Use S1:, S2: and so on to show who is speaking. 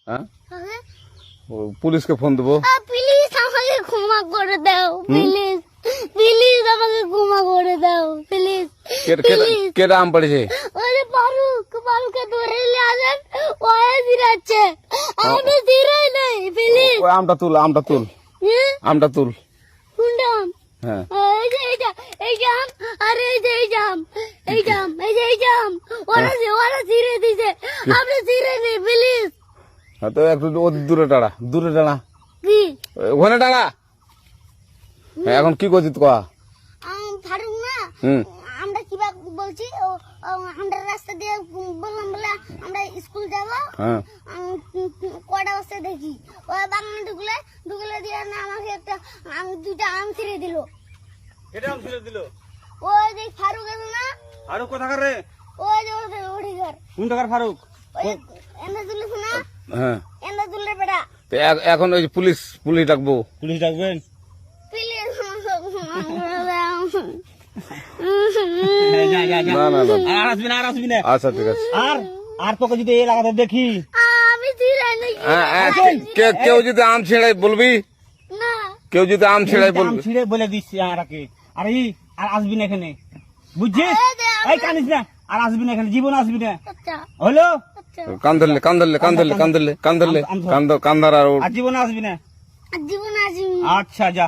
S1: হ্যাঁ পুলিশকে ফোন দেবো।
S2: প্লিজ আমাকে ক্ষমা করে দাও, প্লিজ প্লিজ আমাকে ক্ষমা করে দাও, প্লিজ।
S1: কেটা আম পড়েছে?
S2: ওই যে ফারুককে ধরে নিয়ে আসেন, ওয়ে দিরাচ্ছে, আমি দিরাই নাই, প্লিজ।
S1: ওই আমটা তুল আমটা তুল
S2: কোনটা আম?
S1: হ্যাঁ
S2: এই যে এই জাম, আরে এই যে এই জাম, এই জাম ওরা ছিঁড়ে দিছে, আপনি ছিঁড়ে নেই, প্লিজ।
S1: হ্যাঁ তো একটু দূরে টাড়া
S2: কি
S1: ওখানে টাড়া। হ্যাঁ এখন কি করছিস কয়া?
S2: ফারুক না, আমরা কিবা বলছি, আমরা রাস্তা দিয়ে বললাম বলে আমরা স্কুল যাব,
S1: হ্যাঁ
S2: কটা বসে দেখি ওই বাগানে ঢুকলে দিয়ে না আমাকে দুইটা আম ছিঁড়ে দিল।
S3: এটা আম ছিঁড়ে দিল?
S2: ওই যে ফারুক আছে না,
S3: ফারুক কোথাকার রে?
S2: ওই যে ওঠি ঘর,
S3: কোন টাকার ফারুক?
S2: এনে তুলিস না,
S1: হ্যাঁ
S2: এনে তুললে বেটা,
S1: তো এখন ওই যে পুলিশ ডাকবো।
S3: পুলিশ ডাকবেন?
S2: প্লিজ
S3: আর আসবি না।
S1: আচ্ছা ঠিক আছে।
S3: আর তোকে যদি এই এলাকাতে দেখি,
S2: আমি ছিঁড়ে নেই
S1: কেউ যদি আম ছেড়াই বলবি,
S2: না,
S1: কেউ যদি আম ছেড়াই
S3: আম
S1: বলবি।
S3: ছিঁড়ে বলে দিচ্ছি আর আসবি না এখানে, বুঝছিস? এই কানিস না, আর আসবি না এখানে, জীবন আসবি না,
S2: আচ্ছা
S3: হলো?
S2: আচ্ছা,
S1: কান্দার আর
S3: আর জীবন আসবি না।
S2: জীবন আসি।
S3: আচ্ছা যা।